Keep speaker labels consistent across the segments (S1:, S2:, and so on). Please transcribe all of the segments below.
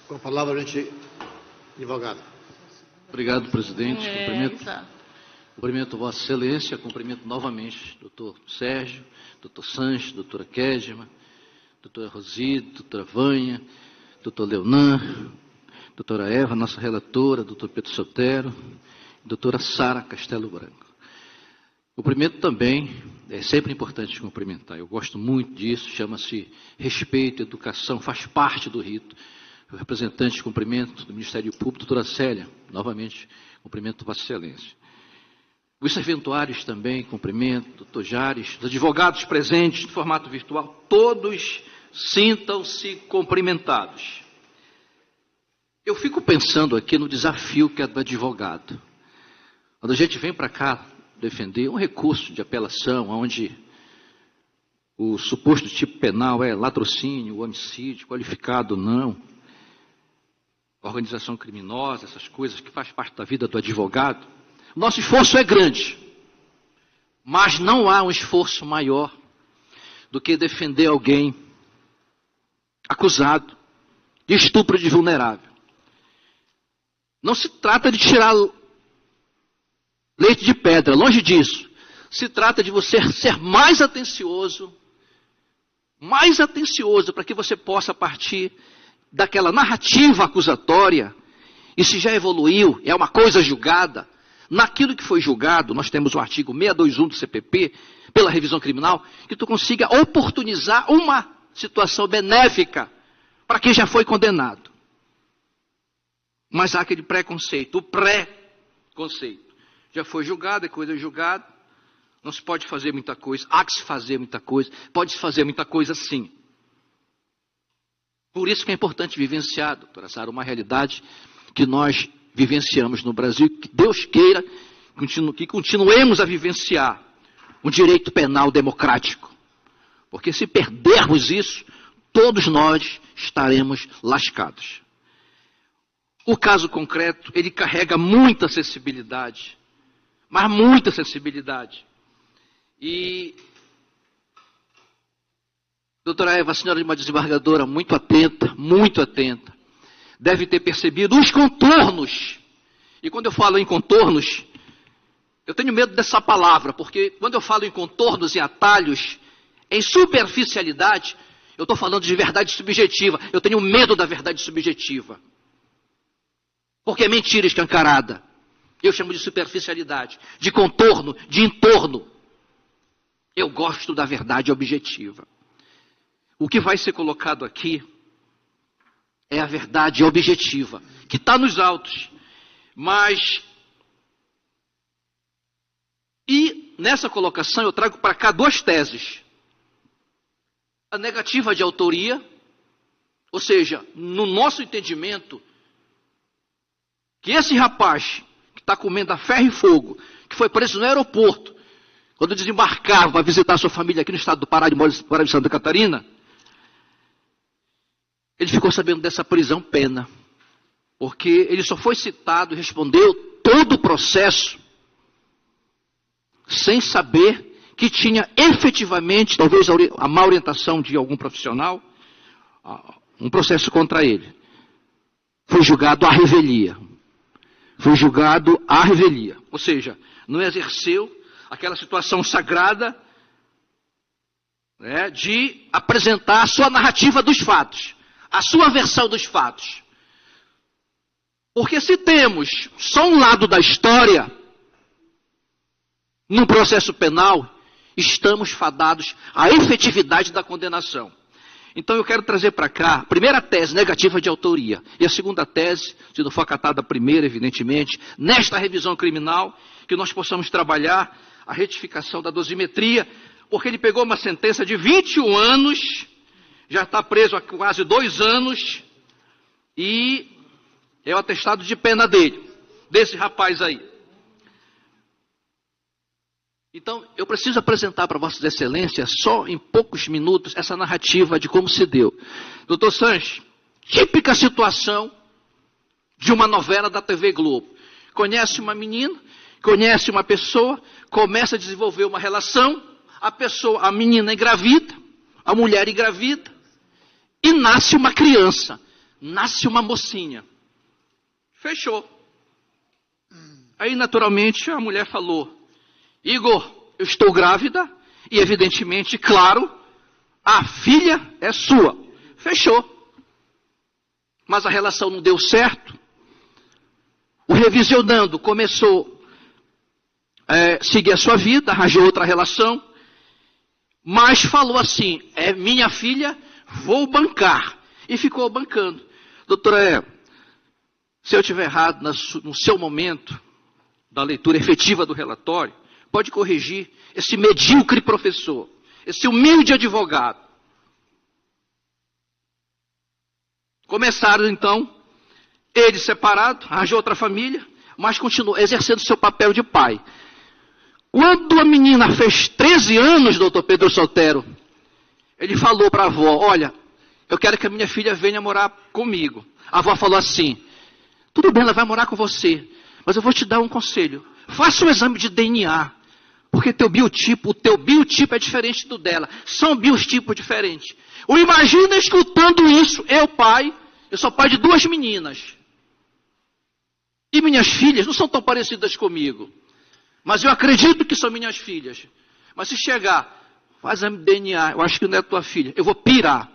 S1: Com a palavra, a gente, advogado.
S2: Obrigado, presidente. Cumprimento Vossa Excelência, cumprimento novamente doutor Sérgio, doutor Sanches, doutora Kedma, doutora Roside, doutora Vânia, doutor Leonan, doutora Eva, nossa relatora, doutor Pedro Sotero, doutora Sara Castelo Branco. Cumprimento também, é sempre importante cumprimentar, eu gosto muito disso, chama-se respeito, educação, faz parte do rito. O representante, cumprimento do Ministério Público, doutora Célia, novamente, cumprimento Vossa Excelência. Os serventuários também, cumprimento, doutor Jares, os advogados presentes no formato virtual, todos sintam-se cumprimentados. Eu fico pensando aqui no desafio que é do advogado. Quando a gente vem para cá defender um recurso de apelação, onde o suposto tipo penal é latrocínio, homicídio, qualificado ou não, organização criminosa, essas coisas que faz parte da vida do advogado, nosso esforço é grande, mas não há um esforço maior do que defender alguém acusado de estupro de vulnerável. Não se trata de tirar leite de pedra, longe disso. Se trata de você ser mais atencioso para que você possa partir daquela narrativa acusatória, e se já evoluiu, é uma coisa julgada. Naquilo que foi julgado, nós temos o artigo 621 do CPP, pela revisão criminal, que tu consiga oportunizar uma situação benéfica para quem já foi condenado. Mas há aquele preconceito, o pré-conceito. Já foi julgado, é coisa julgada, não se pode fazer muita coisa, há que se fazer muita coisa, pode-se fazer muita coisa sim. Por isso que é importante vivenciar, doutora Sara, uma realidade que nós vivenciamos no Brasil, que Deus queira que continuemos a vivenciar um direito penal democrático. Porque se perdermos isso, todos nós estaremos lascados. O caso concreto, ele carrega muita sensibilidade, mas muita sensibilidade. E, doutora Eva, a senhora é uma desembargadora muito atenta, deve ter percebido os contornos. E quando eu falo em contornos, eu tenho medo dessa palavra, porque quando eu falo em contornos e atalhos, em superficialidade, eu estou falando de verdade subjetiva. Eu tenho medo da verdade subjetiva. Porque é mentira escancarada. Eu chamo de superficialidade, de contorno, de entorno. Eu gosto da verdade objetiva. O que vai ser colocado aqui é a verdade objetiva, que está nos autos. Mas, e nessa colocação eu trago para cá duas teses. A negativa de autoria, ou seja, no nosso entendimento, que esse rapaz que está comendo a ferro e fogo, que foi preso no aeroporto, quando desembarcava para visitar sua família aqui no estado do Pará, de Santa Catarina, ele ficou sabendo dessa prisão pena, porque ele só foi citado e respondeu todo o processo sem saber que tinha efetivamente, talvez a má orientação de algum profissional, um processo contra ele. Foi julgado à revelia. Ou seja, não exerceu aquela situação sagrada, né, de apresentar a sua narrativa dos fatos, a sua versão dos fatos. Porque se temos só um lado da história, num processo penal, estamos fadados à efetividade da condenação. Então eu quero trazer para cá a primeira tese, negativa de autoria, e a segunda tese, se não for acatada a primeira, evidentemente, nesta revisão criminal, que nós possamos trabalhar a retificação da dosimetria, porque ele pegou uma sentença de 21 anos, já está preso há quase 2 anos, e é o atestado de pena dele, desse rapaz aí. Então, eu preciso apresentar para Vossas Excelências, só em poucos minutos, essa narrativa de como se deu. Doutor Sanches, típica situação de uma novela da TV Globo. Conhece uma menina, conhece uma pessoa, começa a desenvolver uma relação, a menina engravida, a mulher engravida, e nasce uma criança. nasce uma mocinha. Fechou. Aí, naturalmente, a mulher falou, Igor, eu estou grávida e, evidentemente, claro, a filha é sua. Fechou. Mas a relação não deu certo. O revisionando começou a seguir a sua vida, arranjou outra relação, mas falou assim, é minha filha, vou bancar. E ficou bancando. Doutora, se eu estiver errado no seu momento da leitura efetiva do relatório, pode corrigir esse medíocre professor, esse humilde advogado. Começaram, então, ele separado, arranjou outra família, mas continuou exercendo seu papel de pai. Quando a menina fez 13 anos, doutor Pedro Soltero, ele falou para a avó, olha, eu quero que a minha filha venha morar comigo. A avó falou assim, tudo bem, ela vai morar com você, mas eu vou te dar um conselho. Faça um exame de DNA, porque o teu biotipo é diferente do dela. São biotipos diferentes. Ou imagina escutando isso, eu sou pai de 2 meninas. E minhas filhas não são tão parecidas comigo. Mas eu acredito que são minhas filhas. Mas se chegar, faz exame de DNA, eu acho que não é tua filha, eu vou pirar.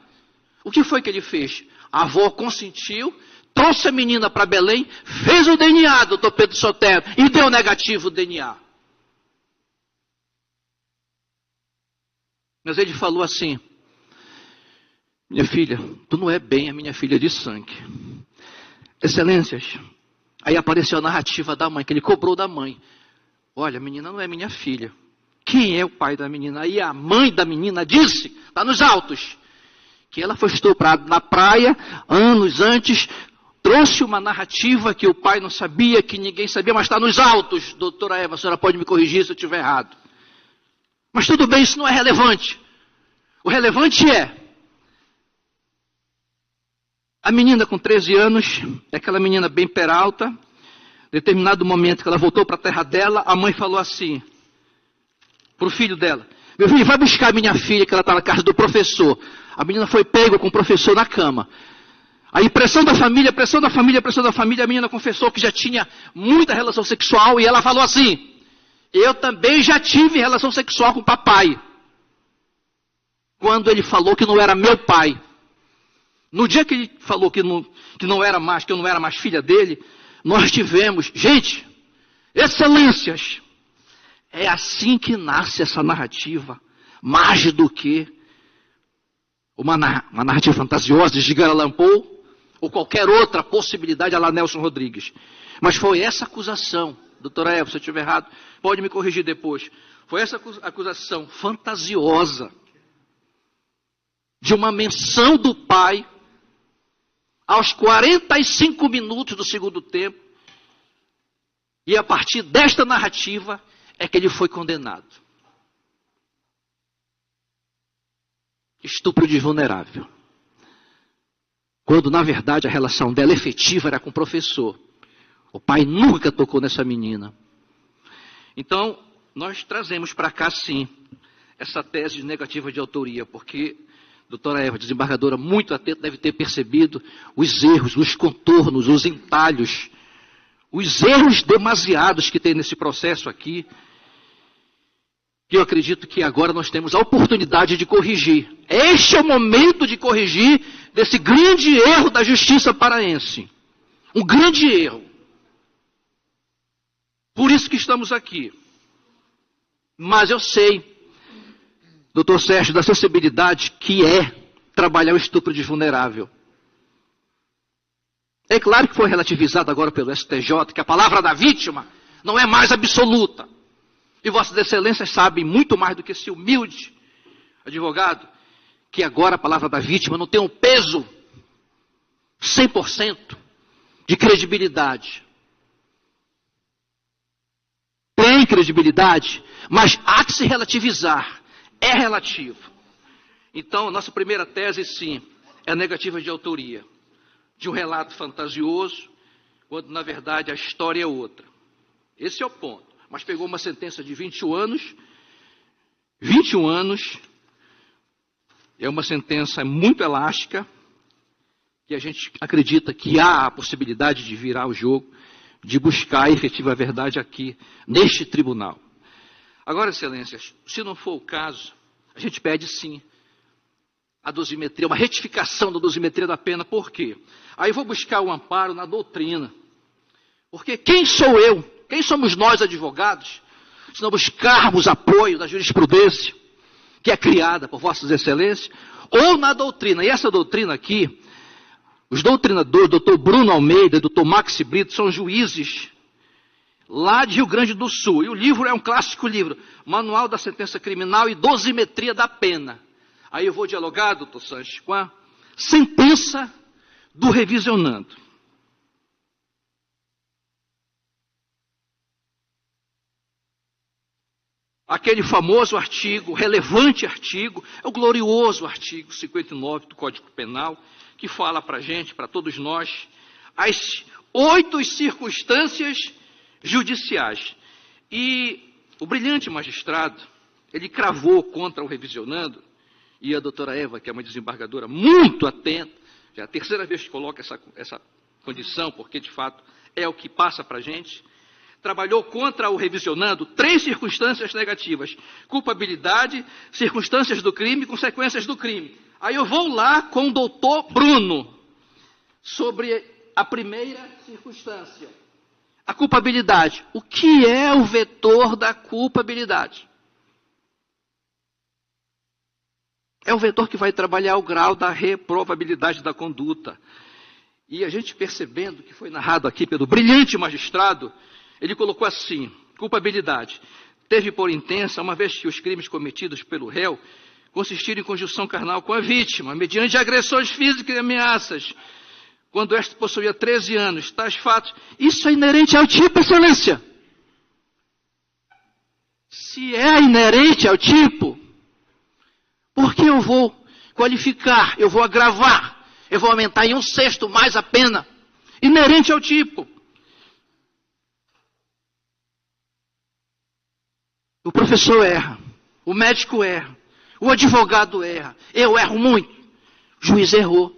S2: O que foi que ele fez? A avó consentiu, trouxe a menina para Belém, fez o DNA, doutor Pedro Soltero, e deu negativo o DNA. Mas ele falou assim, minha filha, tu não é bem a minha filha de sangue. Excelências, aí apareceu a narrativa da mãe, que ele cobrou da mãe. Olha, a menina não é minha filha. Quem é o pai da menina? Aí a mãe da menina disse, está nos autos, que ela foi estuprada na praia anos antes, trouxe uma narrativa que o pai não sabia, que ninguém sabia, mas está nos autos. Doutora Eva, a senhora pode me corrigir se eu estiver errado. Mas tudo bem, isso não é relevante. O relevante é, a menina com 13 anos, é aquela menina bem peralta, determinado momento que ela voltou para a terra dela, a mãe falou assim, para o filho dela, meu filho, vai buscar minha filha, que ela está na casa do professor. A menina foi pega com o professor na cama. Aí pressão da família, a menina confessou que já tinha muita relação sexual e ela falou assim, eu também já tive relação sexual com o papai. Quando ele falou que não era meu pai. No dia que ele falou que eu não era mais filha dele, nós tivemos, gente, excelências, é assim que nasce essa narrativa, mais do que uma narrativa fantasiosa de Edgar Allan Poe, ou qualquer outra possibilidade, a lá Nelson Rodrigues. Mas foi essa acusação, doutora Eva, se eu estiver errado, pode me corrigir depois, foi essa acusação fantasiosa, de uma menção do pai, aos 45 minutos do segundo tempo, e a partir desta narrativa é que ele foi condenado. Estupro de vulnerável. Quando na verdade a relação dela efetiva era com o professor. O pai nunca tocou nessa menina. Então, nós trazemos para cá sim, essa tese negativa de autoria, porque doutora Eva, desembargadora, muito atenta, deve ter percebido os erros, os contornos, os entalhos, os erros demasiados que tem nesse processo aqui, que eu acredito que agora nós temos a oportunidade de corrigir. Este é o momento de corrigir desse grande erro da justiça paraense. Um grande erro. Por isso que estamos aqui. Mas eu sei, doutor Sérgio, da sensibilidade que é trabalhar o estupro de vulnerável. É claro que foi relativizado agora pelo STJ, que a palavra da vítima não é mais absoluta. E vossas excelências sabem muito mais do que esse humilde advogado, que agora a palavra da vítima não tem um peso 100% de credibilidade. Tem credibilidade, mas há que se relativizar. É relativo. Então, a nossa primeira tese, sim, é a negativa de autoria. De um relato fantasioso, quando na verdade a história é outra. Esse é o ponto. Mas pegou uma sentença de 21 anos. 21 anos. É uma sentença muito elástica. que a gente acredita que há a possibilidade de virar o jogo, de buscar a efetiva verdade aqui, neste tribunal. Agora, excelências, se não for o caso, a gente pede sim a dosimetria, uma retificação da dosimetria da pena. Por quê? Aí eu vou buscar o amparo na doutrina. Porque quem sou eu, quem somos nós advogados, se não buscarmos apoio da jurisprudência, que é criada por vossas excelências, ou na doutrina. E essa doutrina aqui, os doutrinadores, doutor Bruno Almeida e doutor Maxi Brito, são juízes lá de Rio Grande do Sul. E o livro é um clássico livro, Manual da Sentença Criminal e Dosimetria da Pena. Aí eu vou dialogar, doutor Sanches, com a sentença do revisionando. Aquele famoso artigo, relevante artigo, é o glorioso artigo 59 do Código Penal, que fala para a gente, para todos nós, as 8 circunstâncias judiciais. E o brilhante magistrado, ele cravou contra o revisionando, e a doutora Eva, que é uma desembargadora muito atenta, já é a terceira vez que coloca essa condição, porque de fato é o que passa para a gente, trabalhou contra o revisionando 3 circunstâncias negativas: culpabilidade, circunstâncias do crime, consequências do crime. Aí eu vou lá com o doutor Bruno, sobre a primeira circunstância, a culpabilidade. O que é o vetor da culpabilidade? É o vetor que vai trabalhar o grau da reprovabilidade da conduta. E a gente percebendo que foi narrado aqui pelo brilhante magistrado, ele colocou assim: culpabilidade teve por intensa, uma vez que os crimes cometidos pelo réu consistiram em conjunção carnal com a vítima, mediante agressões físicas e ameaças, quando esta possuía 13 anos, tais fatos. Isso é inerente ao tipo, excelência. Se é inerente ao tipo, por que eu vou qualificar, eu vou agravar, eu vou aumentar em 1/6 mais a pena? Inerente ao tipo. O professor erra, o médico erra, o advogado erra, eu erro muito, o juiz errou.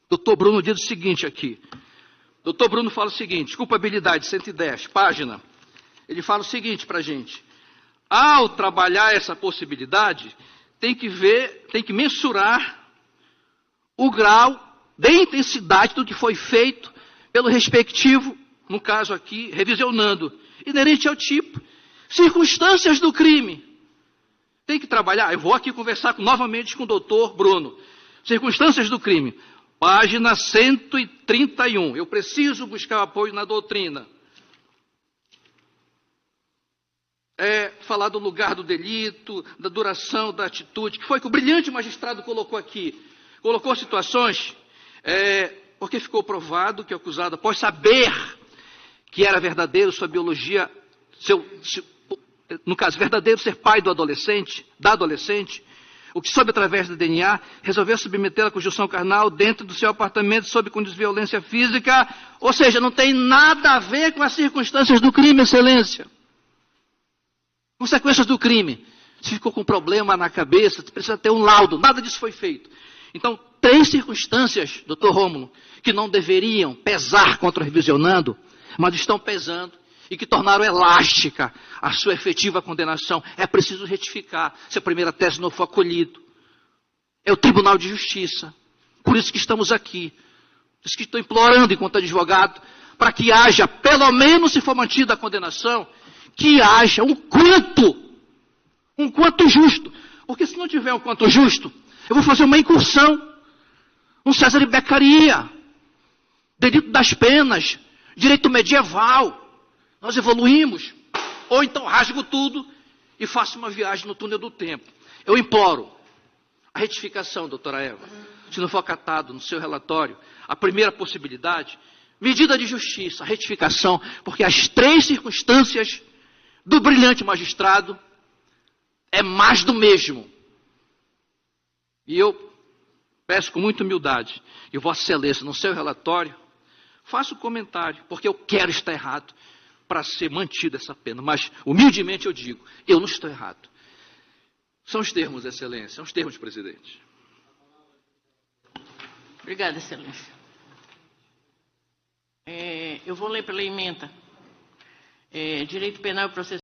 S2: Doutor Bruno diz o seguinte aqui, doutor Bruno fala o seguinte, culpabilidade 110, página, ele fala o seguinte para a gente: ao trabalhar essa possibilidade, tem que mensurar o grau de intensidade do que foi feito pelo respectivo, no caso aqui, revisionando, inerente ao tipo. Circunstâncias do crime. Tem que trabalhar. Eu vou aqui conversar novamente com o doutor Bruno. Circunstâncias do crime. Página 131. Eu preciso buscar apoio na doutrina. Falar do lugar do delito, da duração, da atitude, que foi que o brilhante magistrado colocou aqui. Colocou situações, porque ficou provado que o acusado, após saber que era verdadeiro sua biologia, no caso, verdadeiro ser pai da adolescente, o que soube através do DNA, resolveu submeter a conjunção carnal dentro do seu apartamento sob condições de violência física, ou seja, não tem nada a ver com as circunstâncias do crime, excelência. Consequências do crime. Se ficou com problema na cabeça, precisa ter um laudo, nada disso foi feito. Então, 3 circunstâncias, doutor Rômulo, que não deveriam pesar contra o revisionando, mas estão pesando, e que tornaram elástica a sua efetiva condenação. É preciso retificar, se a primeira tese não for acolhida. É o Tribunal de Justiça. Por isso que estamos aqui. Por isso que estou implorando, enquanto advogado, para que haja, pelo menos se for mantida a condenação, que haja um quanto justo. Porque se não tiver um quanto justo, eu vou fazer uma incursão, um César e Beccaria, delito das penas, direito medieval. Nós evoluímos, ou então rasgo tudo e faço uma viagem no túnel do tempo. Eu imploro a retificação, doutora Eva, se não for acatado no seu relatório, a primeira possibilidade, medida de justiça, retificação, porque as 3 circunstâncias do brilhante magistrado é mais do mesmo. E eu peço com muita humildade, e Vossa Excelência, no seu relatório, faça um comentário, porque eu quero estar errado, para ser mantida essa pena, mas humildemente eu digo, eu não estou errado. São os termos, excelência, são os termos, presidente.
S3: Obrigada, Excelência. Eu vou ler pela emenda. Direito Penal e Processual.